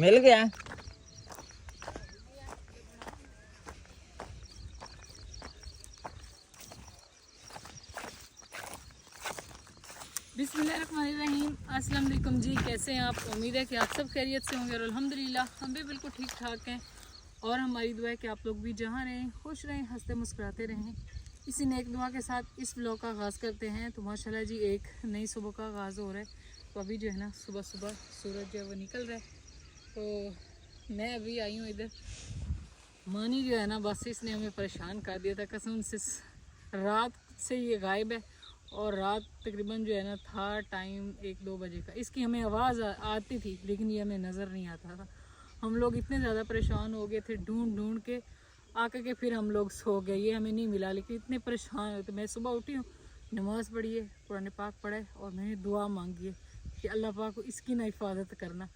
मिल गया। बिस्मिल्लाहिर्रहमानिर्रहीम। अस्सलाम वालेकुम जी, कैसे हैं आप? उम्मीद है कि आप सब खैरियत से होंगे और अल्हम्दुलिल्लाह हम भी बिल्कुल ठीक ठाक हैं। और हमारी दुआ है कि आप लोग भी जहाँ रहें खुश रहें, हंसते मुस्कुराते रहें। इसी नेक दुआ के साथ इस व्लॉग का आगाज़ करते हैं। तो माशाल्लाह जी एक नई सुबह का आगाज़ हो रहा है। तो अभी जो है ना सुबह सुबह सूरज जो है वो निकल रहा है। तो मैं अभी आई हूँ इधर। मानी जो है ना बस इसने हमें परेशान कर दिया था कसम से। रात से ये गायब है और रात तकरीबन जो है ना था टाइम 1-2 बजे का। इसकी हमें आवाज़ आती थी लेकिन ये हमें नज़र नहीं आता था। हम लोग इतने ज़्यादा परेशान हो गए थे ढूंढ ढूंढ के, आकर के फिर हम लोग सो गए। ये हमें नहीं मिला लेकिन इतने परेशान हो। तो मैं सुबह उठी हूँ, नमाज़ पढ़ी है, कुरान पाक पढ़ा है और मैंने दुआ मांगी है कि अल्लाह पाक को इसकी ना हिफाजत करना।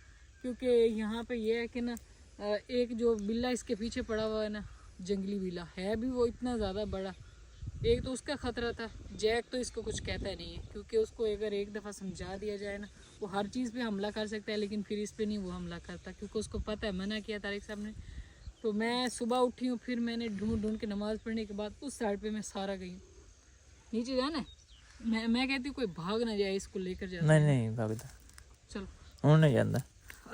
क्योंकि यहाँ पे ये है कि ना एक जो बिल्ला इसके पीछे पड़ा हुआ है ना, जंगली बिल्ला है भी वो इतना ज़्यादा बड़ा। एक तो उसका ख़तरा था। जैक तो इसको कुछ कहता नहीं है क्योंकि उसको अगर एक दफ़ा समझा दिया जाए ना वो हर चीज़ पे हमला कर सकता है, लेकिन फिर इस पे नहीं वो हमला करता क्योंकि उसको पता है, मना किया तारिक साहब ने। तो मैं सुबह उठी हूँ, फिर मैंने ढूंढ ढूंढ के नमाज़ पढ़ने के बाद उस साइड पे मैं सारा गई हूँ। नीचे जाना है। मैं कहती हूँ कोई भाग ना जाए, इसको लेकर जाता नहीं है। नहीं भागता, चलो हूँ नहीं जाता।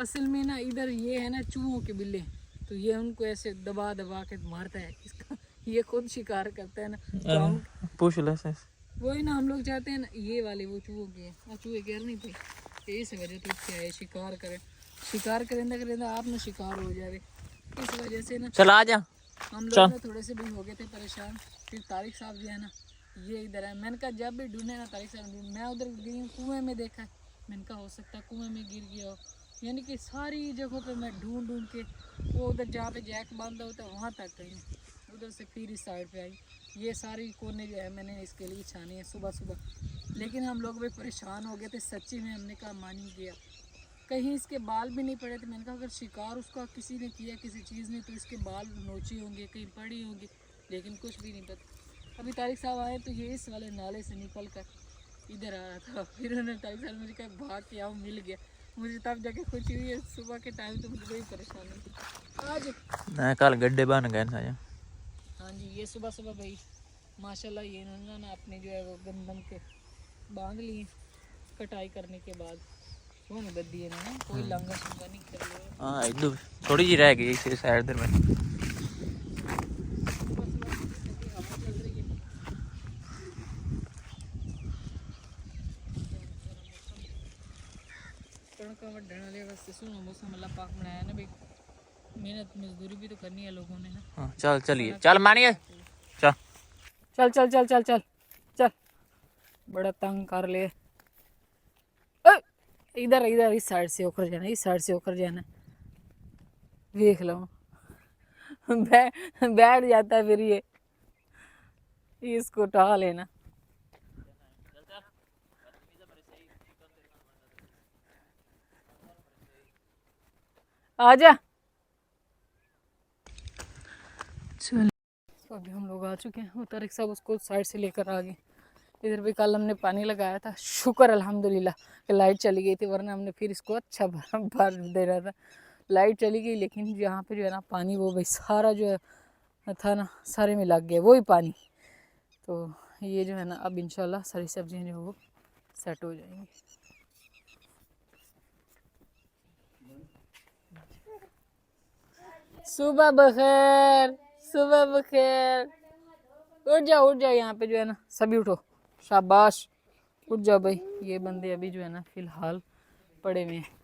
असल में ना इधर ये है ना चूहों के बिल्ले, तो ये उनको ऐसे दबा दबा के मारता है। इसका ये खुद शिकार करता है ना, तो हम पूछ ले से। वही ना हम लोग चाहते हैं ना ये वाले वो चूहों के हैं और चूहे कह नहीं थे। तो इस वजह से क्या है शिकार करें, शिकार करेंदा करेंदा आप ना शिकार हो जाए। इस वजह से ना चल आ जा। हम चल। लोग ना थोड़े से भी हो गए थे परेशान। फिर तारिक साहब जो है ना ये इधर है। मैंने कहा जब भी ढूंढे ना तारिक साहब ढूंढ, मैं उधर गई हूँ कुएँ में देखा। मैंने कहा हो सकता है कुएँ में गिर गया हो। यानी कि सारी जगहों पे मैं ढूंढ ढूंढ के वो उधर जहाँ पे जैक बांधा होता है वहाँ तक गई हूँ। उधर से फिर इस साइड पे आई। ये सारी कोने जो है मैंने इसके लिए छानी है सुबह सुबह। लेकिन हम लोग भी परेशान हो गए थे सच्ची में। हमने कहा मान ही गया, कहीं इसके बाल भी नहीं पड़े थे। मैंने कहा अगर शिकार उसका किसी ने किया किसी चीज़ ने तो इसके बाल नोचे होंगे, कहीं पड़ी होंगी, लेकिन कुछ भी नहीं पता। अभी तारिक साहब आए तो ये इस वाले नाले से निकल कर इधर आ रहा था। फिर उन्होंने तारिक साहब मुझे कहा भाग के आओ, मिल गया। मुझे तब जाके खुशी हुई है। सुबह के टाइम तो मुझे कोई परेशानी थी आज ना कल गड्ढे बन गए ना। हाँ जी ये सुबह सुबह भाई माशाल्लाह ये इन्होंने ना अपने जो है वो गंदम के बांध लिए कटाई करने के बाद। वो नहीं बद दिए ना, कोई लंगा शंगा नहीं कर लिया। हाँ इधर थोड़ी जी रह गई इस साइड इधर में। कणक वढ़ने वाले वास्ते सुनो मौसम अल्लाह पाक बनाया ना भाई, मेहनत मजदूरी भी तो करनी है लोगों ने ना। हाँ चल चलिए, चल मानिए चल। चल चल चल चल चल चल, बड़ा तंग कर ले। इधर इधर इस साइड से होकर जाना, इस साइड से होकर जाना। देख लो बैठ जाता है फिर ये, इसको उठा लेना। आजा चल। तो अभी हम लोग आ चुके हैं। वो तारिक साहब उसको साइड से लेकर आ गए। इधर भी कल हमने पानी लगाया था, शुक्र अल्हम्दुलिल्लाह कि लाइट चली गई थी, वरना हमने फिर इसको अच्छा भर दे रहा था। लाइट चली गई लेकिन यहाँ पे जो है ना पानी वो भाई सारा जो है था ना सारे में लग गया वही पानी। तो ये जो है ना अब इंशाल्लाह सारी सब्जियाँ जो वो सेट हो जाएंगी। सुबह बखैर, सुबह बखैर। उठ जाओ यहाँ पे जो है ना सभी उठो, शाबाश उठ जाओ भाई। ये बंदे अभी जो है ना फिलहाल पड़े हुए हैं।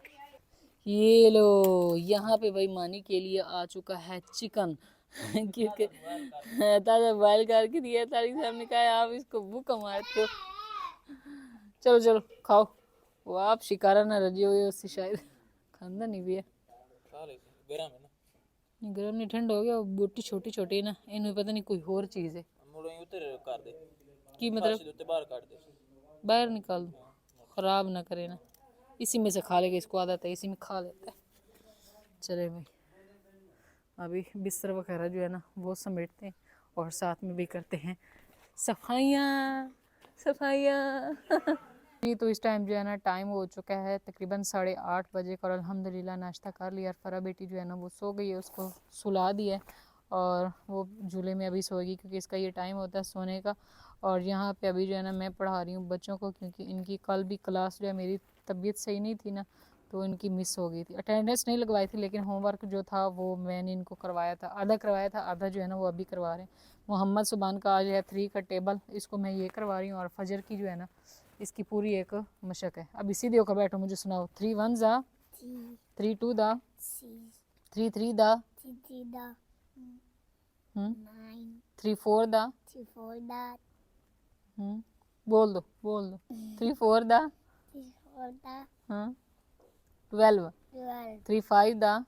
ये लो यहाँ पे भाई मानी के लिए आ चुका है चिकन क्योंकि ताजा बॉयल करके दिया तारिक साहब ने कहा आप इसको भूखा मारते हो। चलो चलो खाओ। वो आप शिकारा ना रजी हुई उससे शायद खांदा नहीं भी है। नहीं गर्म नहीं ठंड हो गया। बोटी छोटी छोटी ना इन्हें पता नहीं कोई और चीज़ है कि मतलब बाहर निकाल दो, ख़राब ना करे ना। इसी में से खा लेगा, इसको आदत है इसी में खा लेता है। चले भाई अभी बिस्तर वगैरह जो है ना वो समेटते हैं और साथ में भी करते हैं सफाइयाँ सफाइयाँ जी तो इस टाइम जो है ना टाइम हो चुका है तकरीबन 8:30 बजे का और अल्हम्दुलिल्लाह नाश्ता कर लिया। और फरा बेटी जो है ना वो सो गई है, उसको सुला दिया है और वो झूले में अभी सोएगी क्योंकि इसका ये टाइम होता है सोने का। और यहाँ पे अभी जो है ना मैं पढ़ा रही हूँ बच्चों को, क्योंकि इनकी कल भी क्लास जो है, मेरी तबीयत सही नहीं थी ना तो इनकी मिस हो गई थी। अटेंडेंस नहीं लगवाई थी लेकिन होमवर्क जो था वो मैंने इनको करवाया था, आधा करवाया था, आधा जो है ना वो अभी करवा रहे हैं। मोहम्मद सुबान का आज है 3 का टेबल, इसको मैं ये करवा रही हूँ। और फजर की जो है ना इसकी पूरी एक मशक है। अब सीधे होकर बैठो, मुझे सुनाओ। 3 1 दा, 3 2 दा, 3 3 दा, 3 4 दा, बोल दो बोल दो। 3 4 दा, 12, 3 5 दा,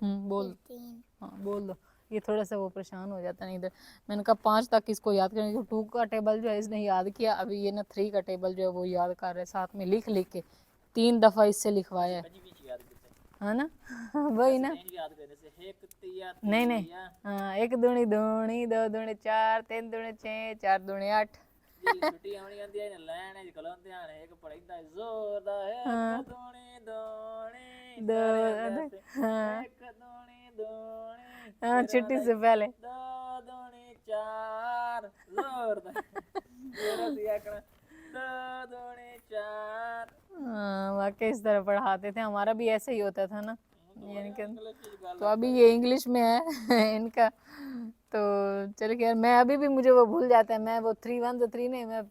बोल दो। हाँ बोल दो। ये थोड़ा सा वो परेशान हो जाता है नहीं इधर। मैंने कहा 5 तक इसको याद करने को, 2 का टेबल जो है इसने याद किया, अभी ये ना 3 का टेबल जो है वो याद कर रहे, साथ में लिख लिख के 3 दफ़ा इससे लिखवाया है ना। वही ना, नहीं नहीं, हाँ 1 दूनी दूनी, 2 दूनी 4, 3 दूनी 6, 4 दूनी 8। हाँ छुट्टी से पहले वाकई इस तरह पढ़ाते थे, हमारा भी ऐसे ही होता था ना। यानी कि तो अभी ये इंग्लिश में है इनका, तो चलो खैर मैं अभी भी मुझे वो भूल जाता है। मैं वो 3 1 तो 3 नहीं, मैं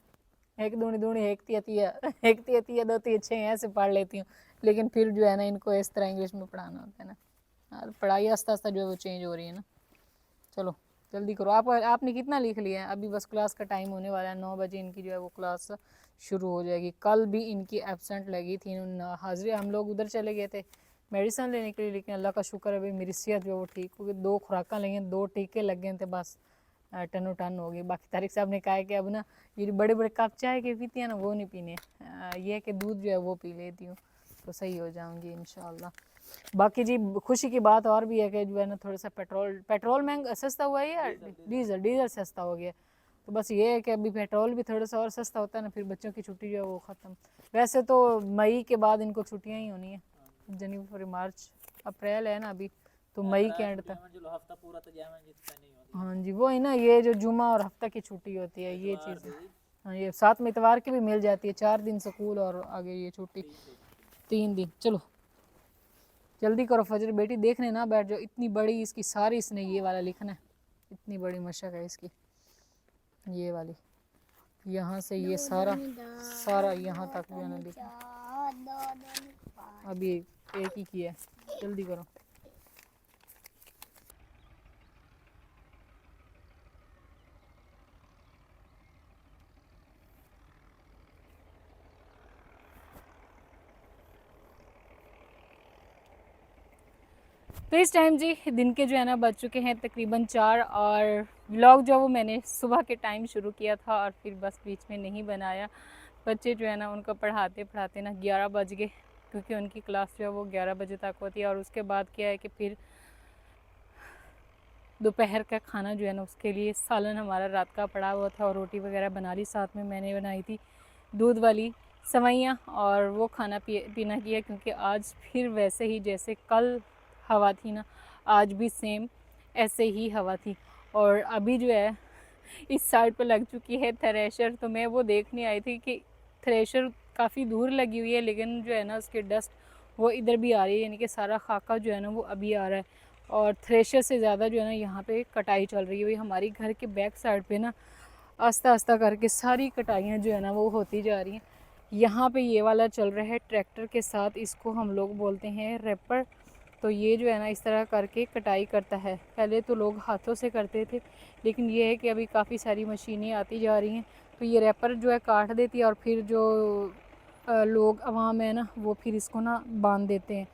1 दूनी दूनी, 1 तिया तिया, 1 तिया तिया, 2 तिया 6 ऐसे पढ़ लेती हूँ। लेकिन फिर जो है ना इनको इस तरह इंग्लिश में पढ़ाना होता है ना। हाँ पढ़ाई आस्ता आस्ता जो है वो चेंज हो रही है ना। चलो जल्दी करो। आपने कितना लिख लिया है? अभी बस क्लास का टाइम होने वाला है, 9 बजे इनकी जो है वो क्लास शुरू हो जाएगी। कल भी इनकी एब्सेंट लगी थी, हाजिरी हम लोग उधर चले गए थे मेडिसिन लेने के लिए, लेकिन अल्लाह का शुक्र है भाई मेरी सेहत जो है वो ठीक हो गई। 2 खुराक लेंगे, 2 टीके लग गए थे, बस टनो टन हो गई। बाकी तारिक साहब ने कहा है कि अब ना ये बड़े बड़े कप चाय के पीती है ना वो नहीं पीने, ये है कि दूध जो है वो पी लेती हूँ तो सही हो जाऊँगी इंशाल्लाह। बाकी जी खुशी की बात और भी है कि जो है ना थोड़ा सा पेट्रोल महंगा सस्ता हुआ है या डीजल सस्ता हो गया। तो बस ये है कि अभी पेट्रोल भी थोड़ा सा और सस्ता होता है ना, फिर बच्चों की छुट्टी जो है वो ख़त्म। वैसे तो मई के बाद इनको छुट्टियाँ ही होनी है, जनवरी फरवरी मार्च अप्रैल है ना अभी, तो मई के एंड तक। हाँ जी वो है ना, ये जो जुमा और हफ्ता की छुट्टी होती है ये चीज़। हाँ ये साथ में इतवार की भी मिल जाती है, 4 दिन स्कूल और आगे ये छुट्टी 3 दिन। चलो जल्दी करो फजर बेटी, देखने ना बैठ जाओ। इतनी बड़ी इसकी सारी, इसने ये वाला लिखना है, इतनी बड़ी मशक है इसकी ये वाली, यहाँ से ये सारा सारा यहाँ तक जो है ना लिखना। अभी एक ही किया है, जल्दी करो। तो इस टाइम जी दिन के जो है ना बज चुके हैं तकरीबन 4, और व्लॉग जो वो मैंने सुबह के टाइम शुरू किया था और फिर बस बीच में नहीं बनाया। बच्चे जो है ना उनको पढ़ाते पढ़ाते ना 11 बज गए, क्योंकि उनकी क्लास जो है वो 11 बजे तक होती है। और उसके बाद क्या है कि फिर दोपहर का खाना जो है ना उसके लिए सालन हमारा रात का पड़ा हुआ था और रोटी वगैरह बना ली, साथ में मैंने बनाई थी दूध वाली सवैयाँ और वो खाना पीना किया, क्योंकि आज फिर वैसे ही जैसे कल हवा थी ना, आज भी सेम ऐसे ही हवा थी। और अभी जो है इस साइड पर लग चुकी है थ्रेशर, तो मैं वो देखने आई थी कि थ्रेशर काफ़ी दूर लगी हुई है, लेकिन जो है ना उसकी डस्ट वो इधर भी आ रही है, यानी कि सारा खाका जो है ना वो अभी आ रहा है। और थ्रेशर से ज़्यादा जो है ना यहाँ पे कटाई चल रही है। वही हमारी घर के बैक साइड पे ना आस्ता आस्ता करके सारी कटाइयाँ जो है ना वो होती जा रही हैं। यहाँ पे ये वाला चल रहा है ट्रैक्टर के साथ, इसको हम लोग बोलते हैं रैपर। तो ये जो है ना इस तरह करके कटाई करता है। पहले तो लोग हाथों से करते थे, लेकिन ये है कि अभी काफ़ी सारी मशीनें आती जा रही हैं, तो ये रैपर जो है काट देती है और फिर जो लोग आवाम है ना वो फिर इसको ना बांध देते हैं।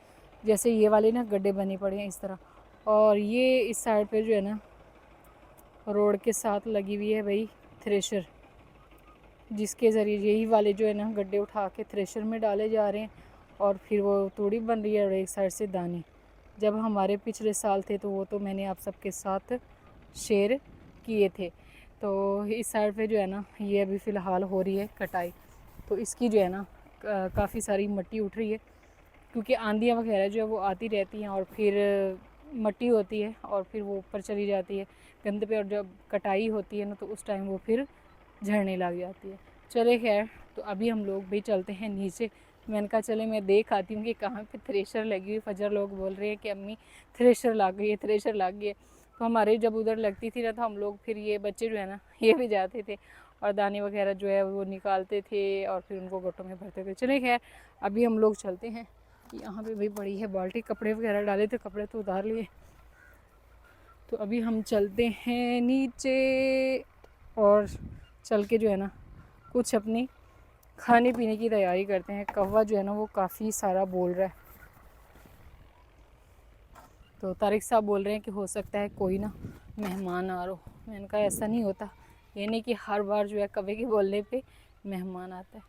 जैसे ये वाले ना गड्ढे बने पड़े हैं इस तरह। और ये इस साइड पे जो है ना रोड के साथ लगी हुई है भाई थ्रेशर, जिसके ज़रिए यही वाले जो है ना गड्ढे उठा के थ्रेशर में डाले जा रहे हैं और फिर वो तूड़ी बन रही है और एक साइड से दाने। जब हमारे पिछले साल थे तो वो तो मैंने आप सबके साथ शेयर किए थे। तो इस साइड पे जो है ना ये अभी फ़िलहाल हो रही है कटाई। तो इसकी जो है ना काफ़ी सारी मिट्टी उठ रही है, क्योंकि आंधियाँ वगैरह जो है वो आती रहती हैं और फिर मिट्टी होती है और फिर वो ऊपर चली जाती है गंदे पे, और जब कटाई होती है ना तो उस टाइम वो फिर झड़ने लग जाती है। चले खैर, तो अभी हम लोग भी चलते हैं नीचे। मैंने कहा चले मैं देख आती हूँ कि कहाँ पे थ्रेशर लगी हुई। फजर लोग बोल रहे हैं कि अम्मी थ्रेशर लग गई है, थ्रेशर लग गई है। तो हमारे जब उधर लगती थी ना तो हम लोग फिर ये बच्चे जो है ना ये भी जाते थे और दाने वगैरह जो है वो निकालते थे और फिर उनको गट्टों में भरते थे। चले खैर, अभी हम लोग चलते हैं। यहाँ पे भी बड़ी है बाल्टी, कपड़े वगैरह डाले थे, कपड़े तो उतार लिए। तो अभी हम चलते हैं नीचे और चल के जो है ना कुछ अपनी खाने पीने की तैयारी करते हैं। कौवा जो है ना वो काफ़ी सारा बोल रहा है, तो तारिक साहब बोल रहे हैं कि हो सकता है कोई ना मेहमान आ रहा हो। मैंने कहा ऐसा नहीं होता, ये नहीं कि हर बार जो है कौवे के बोलने पे मेहमान आता है।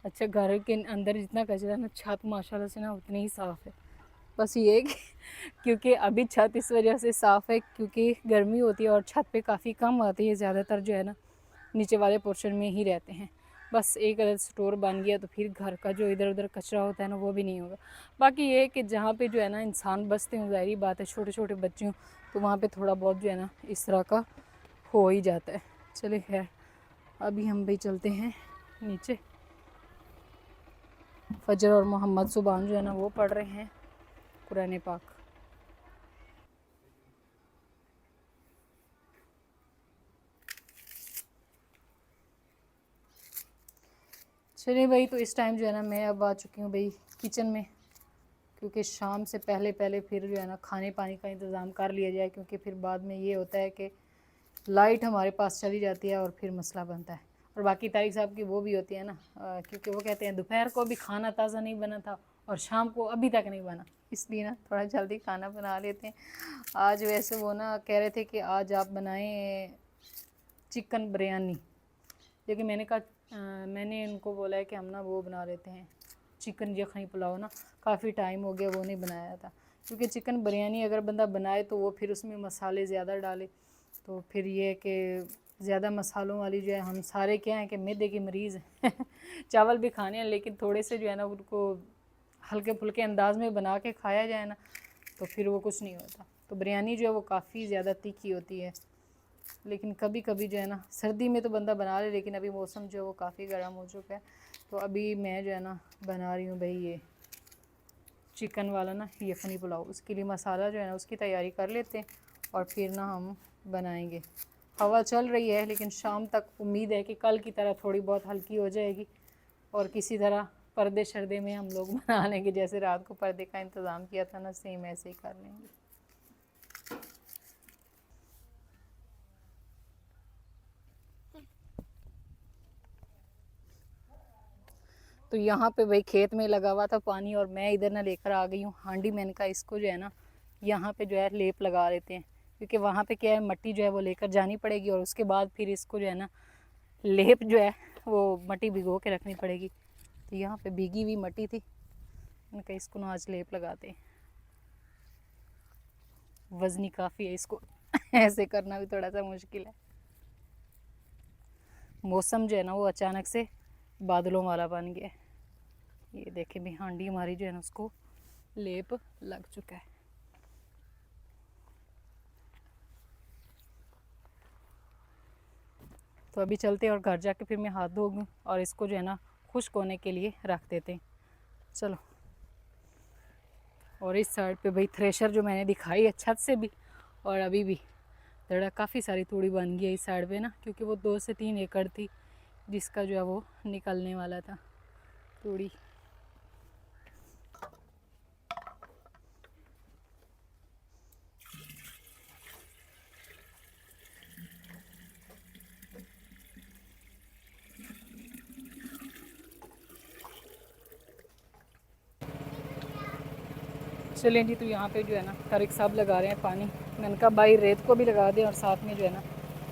अच्छा, घर के अंदर जितना कचरा है ना, छत माशाल्लाह से ना उतनी ही साफ़ है। बस ये है कि क्योंकि अभी छत इस वजह से साफ़ है क्योंकि गर्मी होती है और छत पे काफ़ी कम आती है, ज़्यादातर जो है ना नीचे वाले पोर्शन में ही रहते हैं। बस एक अगर स्टोर बन गया तो फिर घर का जो इधर उधर कचरा होता है ना वो भी नहीं होगा। बाकी ये है कि जहाँ पे जो है ना इंसान बसते हैं, ज़ाहिर बात है छोटे छोटे बच्चे हों तो वहाँ पे थोड़ा बहुत जो है ना इस तरह का हो ही जाता है। चले खैर, अभी हम भी चलते हैं नीचे। फजर और मोहम्मद सुबान जो है ना वो पढ़ रहे हैं कुरान पाक। चलिए भाई, तो इस टाइम जो है ना मैं अब आ चुकी हूँ भाई किचन में, क्योंकि शाम से पहले पहले फिर जो है ना खाने पानी का इंतज़ाम कर लिया जाए, क्योंकि फिर बाद में ये होता है कि लाइट हमारे पास चली जाती है और फिर मसला बनता है। और बाकी तारिक साहब की वो भी होती है ना, क्योंकि वो कहते हैं दोपहर को भी खाना ताज़ा नहीं बना था और शाम को अभी तक नहीं बना, इसलिए ना थोड़ा जल्दी खाना बना लेते हैं। आज वैसे वो ना कह रहे थे कि आज आप बनाएं चिकन बिरयानी, लेकिन मैंने कहा मैंने इनको बोला है कि हम ना वो बना लेते हैं चिकन यखनी पुलाव ना, काफ़ी टाइम हो गया वो नहीं बनाया था। क्योंकि चिकन बिरयानी अगर बंदा बनाए तो वो फिर उसमें मसाले ज़्यादा डाले, तो फिर ये है कि ज़्यादा मसालों वाली जो है, हम सारे क्या हैं कि मैदे के मरीज़ हैं चावल भी खाने हैं लेकिन थोड़े से जो है ना उनको हल्के फुल्के अंदाज में बना के खाया जाए ना तो फिर वो कुछ नहीं होता। तो बिरयानी जो है वो काफ़ी ज़्यादा तीखी होती है, लेकिन कभी कभी जो है ना सर्दी में तो बंदा बना ले, लेकिन अभी मौसम जो है वो काफ़ी गर्म हो चुका है। तो अभी मैं जो है ना बना रही हूँ भाई ये चिकन वाला ना यखनी पुलाव। उसके लिए मसाला जो है ना उसकी तैयारी कर लेते हैं और फिर ना हम बनाएंगे। हवा चल रही है लेकिन शाम तक उम्मीद है कि कल की तरह थोड़ी बहुत हल्की हो जाएगी और किसी तरह पर्दे शर्दे में हम लोग बना लेंगे। जैसे रात को पर्दे का इंतज़ाम किया था ना, सेम ऐसे ही कर लेंगे। तो यहाँ पे भाई खेत में लगा हुआ था पानी और मैं इधर ना लेकर आ गई हूँ हांडी। मैंने कहा इसको जो है ना यहाँ पे जो है लेप लगा लेते हैं, क्योंकि वहाँ पे क्या है मट्टी जो है वो लेकर जानी पड़ेगी और उसके बाद फिर इसको जो है ना लेप जो है वो मट्टी भिगो के रखनी पड़ेगी। तो यहाँ पे भीगी हुई मट्टी थी, मैंने कहा इसको ना आज लेप लगाते हैं। वज़नी काफ़ी है इसको ऐसे करना भी थोड़ा सा मुश्किल है। मौसम जो है ना वो अचानक से बादलों वाला बन गया है। ये देखें भी हांडी हमारी जो है ना उसको लेप लग चुका है। तो अभी चलते हैं और घर जाके फिर मैं हाथ धोऊंगी और इसको जो है ना खुश्क होने के लिए रख देते हैं। चलो। और इस साइड पे भाई थ्रेशर जो मैंने दिखाई है छत से भी, और अभी भी दड़ा काफ़ी सारी तूड़ी बन गई है इस साइड पे ना, क्योंकि वो 2 से 3 एकड़ थी जिसका जो है वो निकलने वाला था तूड़ी। चलें जी, तो यहाँ पे जो है ना तारिक साहब लगा रहे हैं पानी। मैंने कहा भाई रेत को भी लगा दें और साथ में जो है ना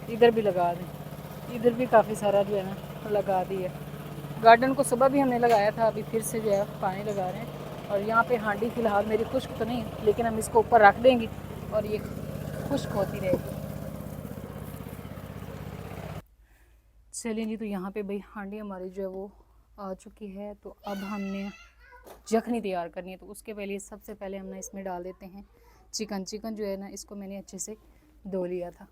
इधर भी लगा दें। इधर भी काफ़ी सारा जो है ना लगा दी है। गार्डन को सुबह भी हमने लगाया था, अभी फिर से जो है पानी लगा रहे हैं। और यहाँ पे हांडी फ़िलहाल मेरी खुश्क तो नहीं, लेकिन हम इसको ऊपर रख देंगे और ये खुश्क होती रहेगी। चलिए जी, तो यहाँ पे भाई हांडी हमारी जो है वो आ चुकी है। तो अब हमने यखनी तैयार करनी है। तो उसके पहले सबसे पहले हम ना इसमें डाल देते हैं चिकन। चिकन जो है ना, इसको मैंने अच्छे से धो लिया था।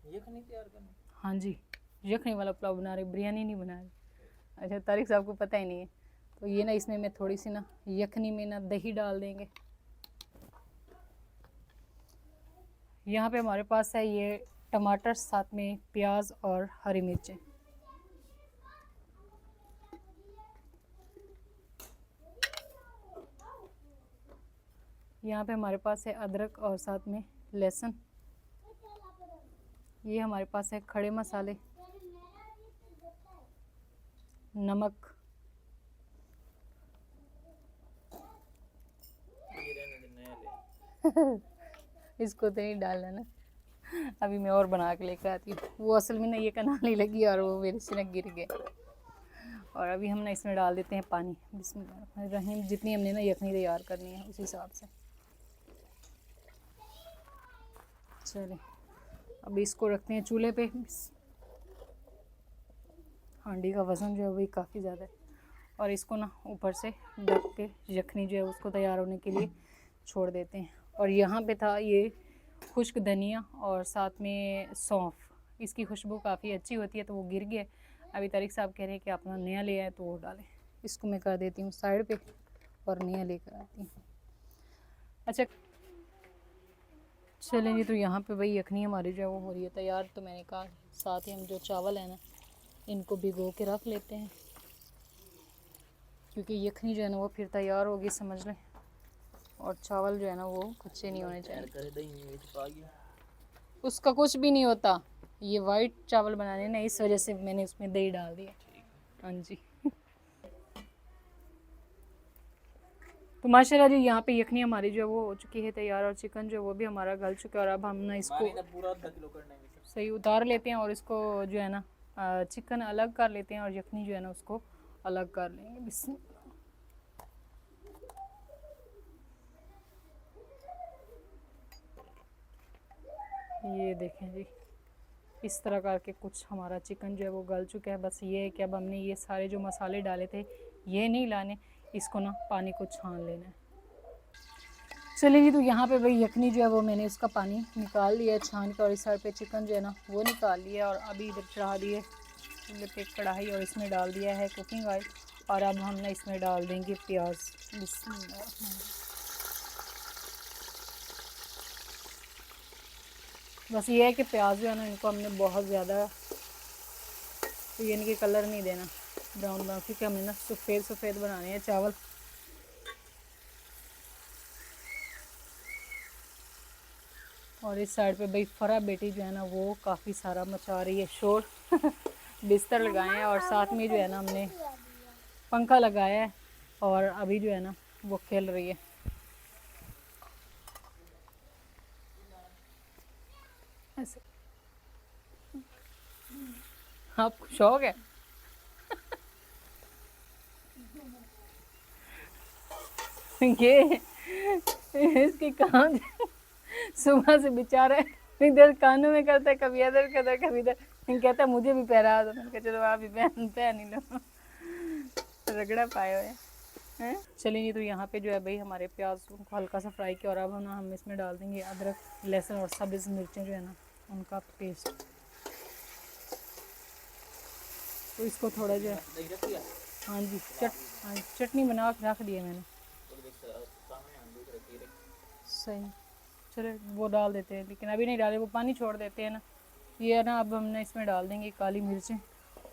यखनी तैयार करना? हाँ जी, यखनी वाला पुलाव बना रहे, बिरयानी नहीं बना रही। अच्छा, तारीख साहब को पता ही नहीं है। तो ये ना इसमें मैं थोड़ी सी ना यखनी में ना दही डाल देंगे। यहाँ पे हमारे पास है ये टमाटर, साथ में प्याज और हरी मिर्चें। यहाँ पे हमारे पास है अदरक और साथ में लहसुन। ये हमारे पास है खड़े मसाले, नमक, इसको तो नहीं डालना ना, अभी मैं और बना के लेकर आती हूँ। वो असल में ना ये कनाली लगी और वो मेरे से ना गिर गए। और अभी हम ना इसमें डाल देते हैं पानी। बिस्मिल्लाहिर्रहमानिर्रहीम। जितनी हमने ना यखनी तैयार करनी है उस हिसाब से। चलिए, अभी इसको रखते हैं चूल्हे पे। हांडी का वज़न जो है वही काफ़ी ज़्यादा है। और इसको ना ऊपर से ढक के यखनी जो है उसको तैयार होने के लिए छोड़ देते हैं। और यहाँ पे था ये खुश्क धनिया और साथ में सौंफ। इसकी खुशबू काफ़ी अच्छी होती है, तो वो गिर गया। अभी तारिक साहब कह रहे हैं कि अपना नया ले आए तो वो डालें। इसको मैं कर देती हूँ साइड पे और नया लेकर आती हूँ। अच्छा, चलें जी, तो यहाँ पे भाई यखनी हमारी जो है वो हो रही है तैयार। तो मैंने कहा साथ ही हम जो चावल है ना, इनको भिगो के रख लेते हैं, क्योंकि यखनी जो है ना वो फिर तैयार होगी, समझ लें। और चावल जो है ना वो कच्चे नहीं होने चाहिए। उसका कुछ भी नहीं होता। ये वाइट चावल बनाने ना, इस वजह से मैंने उसमें दही डाल दिया। हाँ जी। तो माशाल्लाह जी, यहाँ पे यखनी हमारी जो है वो हो चुकी है तैयार और चिकन जो है वो भी हमारा गल चुका है। और अब हम ना इसको सही उतार लेते हैं और इसको जो है ना चिकन अलग कर लेते हैं और यखनी जो है ना उसको अलग कर लेंगे। बिस्मिल्लाह। ये देखें जी, इस तरह करके कुछ हमारा चिकन जो है वो गल चुका है। बस ये है कि अब हमने ये सारे जो मसाले डाले थे ये नहीं लाने, इसको ना पानी को छान लेना है। चलिए जी, तो यहाँ पे भाई यखनी जो है वो मैंने इसका पानी निकाल लिया है छान कर। और इस साइड पे चिकन जो है ना वो निकाल लिया। और अभी इधर चढ़ा दिए चूल्हे पे कढ़ाई और इसमें डाल दिया है कुकिंग ऑयल। और अब हम ना इसमें डाल देंगे प्याज। बस ये है कि प्याज जो है ना इनको हमने बहुत ज़्यादा तो यानी कि कलर नहीं देना ब्राउन ब्राउन, क्योंकि हमने ना सफ़ेद सफ़ेद बनाने हैं चावल। और इस साइड पे भाई फरा बेटी जो है ना वो काफ़ी सारा मचा रही है शोर। बिस्तर लगाए हैं और साथ में जो है ना हमने पंखा लगाया है और अभी जो है ना वो खेल रही है। ऐसे आपको शौक है? ये इसके काम सुबह से बेचारा इधर कानों में करता है, कभी इधर करता है, कभी इधर। कहता है मुझे भी पहरा दो। मैंने कहा चलो आप भी पहन ही लो। रगड़ा पाए हुए हैं। चलिए जी, तो यहाँ पे जो है भाई हमारे प्याज को हल्का सा फ्राई किया और अब हम इसमें डाल देंगे अदरक, लहसुन और सब्ज़ मिर्चें जो है ना उनका पेस्ट। तो इसको थोड़ा जो है हाँ जी चटनी बना के रख दिया मैंने। सही, चलो वो डाल देते हैं, लेकिन अभी नहीं डाले, वो पानी छोड़ देते हैं ना। ये है ना, अब हमने इसमें डाल देंगे काली मिर्चें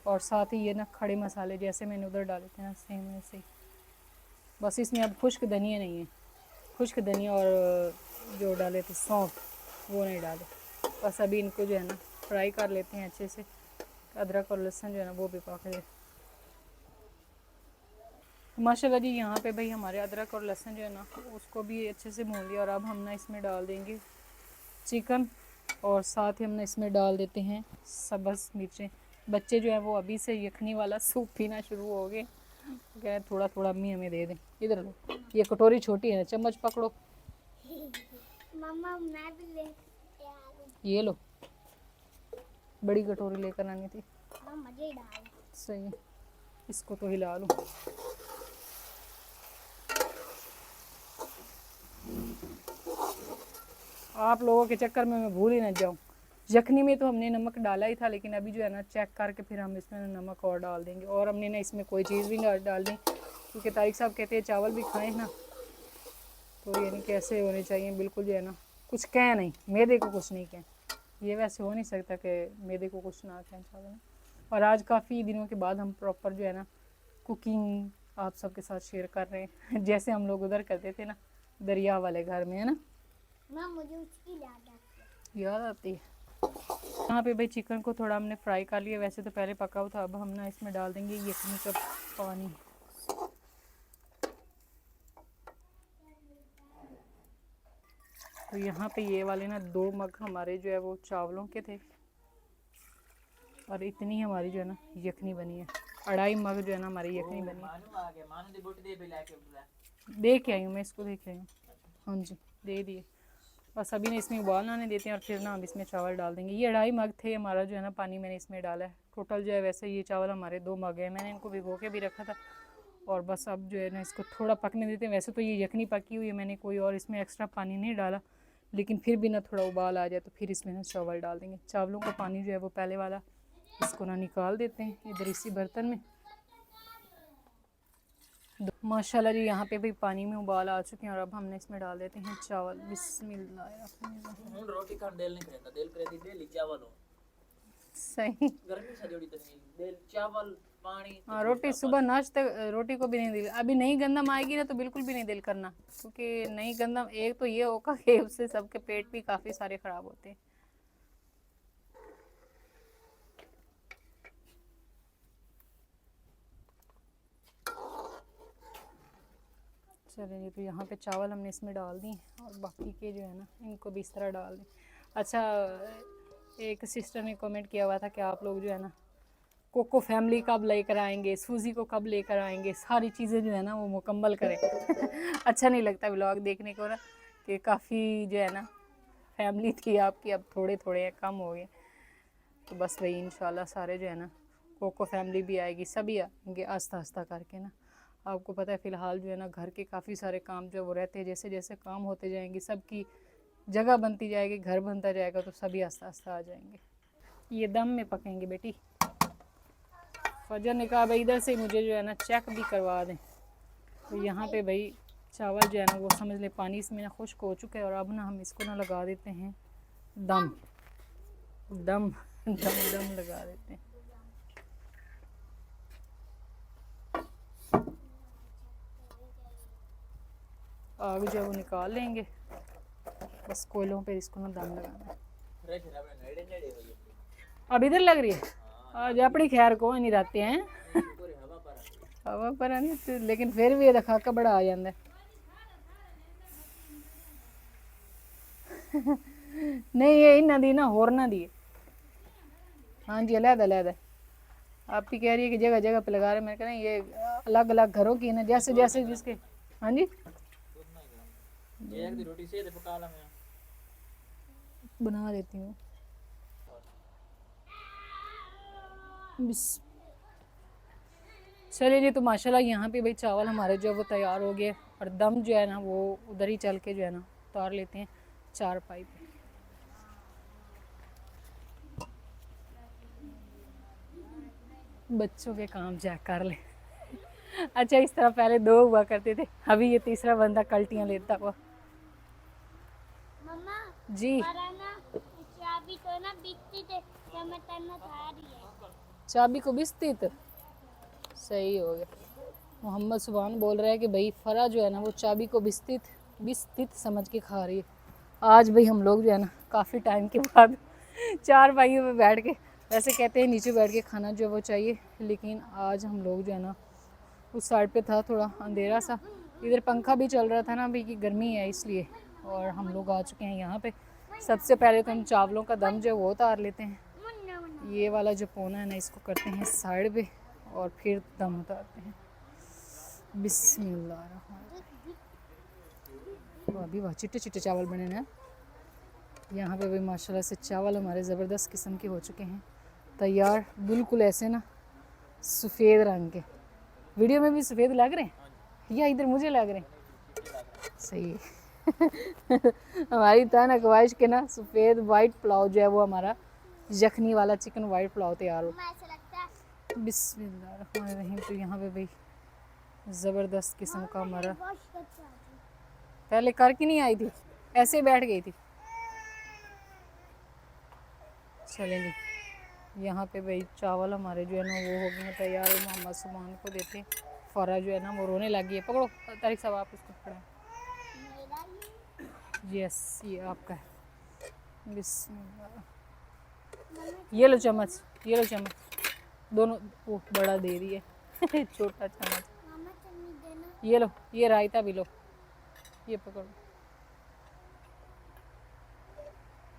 और साथ ही ये ना खड़े मसाले जैसे मैंने उधर डाले थे ना सेम वैसे ही। बस इसमें अब खुश्क धनिया नहीं है, खुश्क धनिया और जो डाले थे सौंफ वो नहीं डाले। बस अभी इनको जो है ना फ्राई कर लेते हैं अच्छे से। अदरक और लहसुन जो है ना वो भी पक जाए। माशाल्लाह जी, यहाँ पे भाई हमारे अदरक और लहसुन जो है ना उसको भी अच्छे से भून लिया। और अब हम ना इसमें डाल देंगे चिकन और साथ ही हम ना इसमें डाल देते हैं सब्ज़ मिर्चें। बच्चे जो है वो अभी से यखनी वाला सूप पीना शुरू हो गए, कह थोड़ा थोड़ा अम्मी हमें दे दें। इधर लो, ये कटोरी छोटी है ना, चम्मच पकड़ो। मम्मा मैं भी ले यार ये लो, बड़ी कटोरी लेकर आनी थी। मजे डाल सही है, इसको तो हिला लूँ। आप लोगों के चक्कर में मैं भूल ही ना जाऊँ। यखनी में तो हमने नमक डाला ही था, लेकिन अभी जो है ना चेक करके फिर हम इसमें नमक और डाल देंगे। और हमने ना इसमें कोई चीज़ भी ना डालनी, क्योंकि तारिक साहब कहते हैं चावल भी खाएं ना, तो यानी कैसे होने चाहिए बिल्कुल जो है ना, कुछ कहें नहीं, मैदे को कुछ नहीं कहें। ये वैसे हो नहीं सकता कि मैदे को कुछ ना कहें चावल में। और आज काफ़ी दिनों के बाद हम प्रॉपर जो है ना कुकिंग आप सबके साथ शेयर कर रहे हैं। जैसे हम लोग उधर करते थे ना, दरिया वाले घर में, है ना। माँ मुझे उसकी याद आती है। यहाँ पे भाई चिकन को थोड़ा हमने फ्राई कर लिया, वैसे तो पहले पका हुआ था। अब हम ना इसमें डाल देंगे यखनी का पानी। तो यहाँ पे ये वाले ना 2 मग हमारे जो है वो चावलों के थे, और इतनी हमारी जो है ना यखनी बनी है। 2.5 मग जो है ना हमारी यखनी बनी है। दे के आई हूँ मैं, इसको दे के आई हूँ। हाँ जी, दे दिए। बस अभी ना इसमें उबाल आने देते हैं और फिर ना हम इसमें चावल डाल देंगे। ये 2.5 मग थे हमारा जो है ना पानी मैंने इसमें डाला है। टोटल जो है वैसे ये चावल हमारे 2 मग है। मैंने इनको भिगो के भी रखा था, और बस अब जो है ना इसको थोड़ा पकने देते हैं। वैसे तो ये यखनी पकी हुई है, मैंने कोई और इसमें एक्स्ट्रा पानी नहीं डाला, लेकिन फिर भी ना थोड़ा उबाल आ जाए तो फिर इसमें ना चावल डाल देंगे। चावलों का पानी जो है वो पहले वाला, इसको ना निकाल देते हैं इधर इसी बर्तन में। माशाल्लाह जी, यहाँ पे भी पानी में उबाल आ चुके हैं, और अब हमने इसमें डाल देते हैं चावल। बिस्मिल्लाह। रोटी खान देल नहीं करता, देल करे डेली चावल हो। सही। गर्मी से जोड़ी तो नहीं, देल चावल पानी। हाँ, रोटी सुबह नाश्ते, रोटी को भी नहीं दिल। अभी नई गंदम आएगी ना तो बिल्कुल भी नहीं दिल करना, क्योंकि नई गंदम एक तो ये होगा कि उससे सबके पेट भी काफ़ी सारे ख़राब होते हैं। चलिए जी, तो यहाँ पे चावल हमने इसमें डाल दिए, और बाकी के जो है ना इनको भी इस तरह डाल दें। अच्छा, एक सिस्टर ने कमेंट किया हुआ था कि आप लोग जो है ना कोको फैमिली कब लेकर आएंगे, सूजी को कब लेकर आएंगे, सारी चीज़ें जो है ना वो मुकम्मल करें। अच्छा नहीं लगता व्लॉग देखने को ना, कि काफ़ी जो है ना फैमिली थी आपकी, अब थोड़े थोड़े कम हो गए। तो बस वही इंशाल्लाह सारे जो है ना कोको फैमिली भी आएगी, सभी आएंगे आस्ता आस्ता करके ना। आपको पता है फ़िलहाल जो है ना घर के काफ़ी सारे काम जो वो रहते हैं, जैसे जैसे काम होते जाएंगे, सबकी जगह बनती जाएगी, घर बनता जाएगा, तो सभी आस्ता आस्ता आ जाएंगे। ये दम में पकेंगे बेटी। फजर ने कहा भाई इधर से मुझे जो है ना चेक भी करवा दें। तो यहाँ पे भाई चावल जो है ना वो समझ ले पानी इसमें ना खुश्क हो चुका है, और अब ना हम इसको ना लगा देते हैं दम। दम दम दम लगा देते हैं। आग जो है वो निकाल लेंगे, बस कोयलों पे इसको ना दम लगाना है। अब इधर लग रही है, आज अपनी खैर को नहीं रहते हैं। हवा पर नहीं तो, लेकिन फिर भी रखा का बड़ा आ जाता है। नहीं ये इन्ना दी ना होर ना दी। हाँ जी, अलग अलग है। आप ही कह रही है कि जगह जगह पे लगा रहे, मैं कह रही ये अलग अलग घरों की ना, जैसे जैसे जिसके। हाँ जी, रोटी से पका ला मैं बना देती हूँ। चलिए जी, तो माशाल्लाह यहाँ पे भाई चावल हमारे जो है वो तैयार हो गए, और दम जो है ना वो उधर ही चल के जो है ना उतार लेते हैं चारपाई पे। बच्चों के काम चेक कर ले। अच्छा, इस तरह पहले 2 हुआ करते थे, अभी ये तीसरा बंदा कल्टियाँ लेता हुआ। मम्मा जी, चाबी तो ना बिकती थे, क्या मैं तन्ना था रही है। चाबी को बिस्तित सही हो गया। मोहम्मद सुभान बोल रहा है कि भाई फरा जो है ना वो चाबी को बिस्तित बिस्तित समझ के खा रही है। आज भाई हम लोग जो है ना काफ़ी टाइम के बाद 4 भाइयों में बैठ के, वैसे कहते हैं नीचे बैठ के खाना जो वो चाहिए, लेकिन आज हम लोग जो है ना उस साइड पे था थोड़ा अंधेरा सा, इधर पंखा भी चल रहा था ना, भाई की गर्मी है इसलिए, और हम लोग आ चुके हैं यहाँ पे। सबसे पहले तो हम चावलों का दम जो है वो उतार लेते हैं। ये वाला जो पोना है ना इसको करते हैं साइड पे, और फिर दम उतारते हैं। बिस्मिल्लाह। वाह भी वाह, चिट्टे चिट्टे चावल बने हैं। यहाँ पे भी माशाल्लाह से चावल हमारे ज़बरदस्त किस्म के हो चुके हैं तैयार, बिल्कुल ऐसे ना सफ़ेद रंग के। वीडियो में भी सफ़ेद लग रहे हैं या इधर मुझे लग रहे हैं? सही है। हमारी था ना ख्वाहिश के ना सफ़ेद वाइट पुलाव जो है वो हमारा यखनी वाला चिकन वाइट पुलाव तैयार हो। मम्मा ऐसा लगता है बिस्मिल्लाहिर्रहमानिर्रहीम। तो यहाँ पे भाई ज़बरदस्त किस्म का हमारा, वॉश करके आ जाओ। पहले करके नहीं आई थी, ऐसे ही बैठ गई थी। चलेंगे यहाँ पे भाई चावल हमारे जो है ना वो हो गए हैं तैयार। मोहम्मद सुमान को देते हैं। फ़रा जो है ना वो रोने लगी है। पकड़ो तारिक साहब, आप इसको पकड़ें। मेरा ये यस, ये आपका है। बिस्मिल्लाह। ये लो चम्मच, ये लो चम्मच, दोनों। वो बड़ा दे रही है छोटा चम्मच। मामा चटनी देना। ये लो, ये रायता भी लो, ये पकड़ो।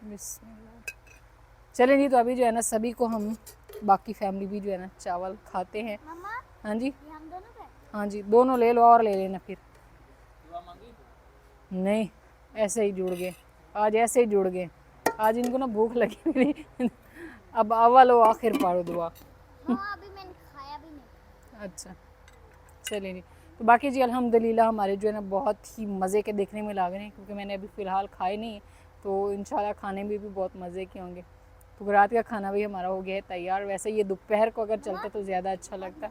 बिस्मिल्लाह। चलें जी, तो अभी जो है ना सभी को हम बाकी फैमिली भी जो है ना चावल खाते हैं। मामा हाँ जी, ये हम दोनों का। हाँ जी, दोनों ले लो और ले लेना फिर। दुआ मांगी नहीं, ऐसे ही जुड़ गए आज, ऐसे ही जुड़ गए आज। इनको ना भूख लगी मेरी। अब अव्वल व आखिर पारो दुआ। हाँ अभी मैंने खाया भी नहीं। अच्छा चलिए जी, तो बाकी जी अल्हम्दुलिल्लाह हमारे जो है ना बहुत ही मज़े के देखने में लग रहे हैं, क्योंकि मैंने अभी फ़िलहाल खाए नहीं, तो इंशाल्लाह खाने में भी बहुत मज़े के होंगे। तो रात का खाना भी हमारा हो गया है तैयार। वैसे ये दोपहर को अगर चलता तो ज़्यादा अच्छा लगता।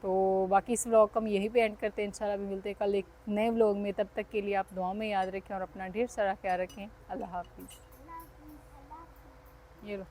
तो बाकी इस व्लॉग को हम यहीं पे एंड करते हैं। इंशाल्लाह भी मिलते हैं कल एक नए व्लॉग में। तब तक के लिए आप दुआ में याद रखें और अपना ढेर सारा ख्याल रखें। अल्लाह हाफिज़। ये लो।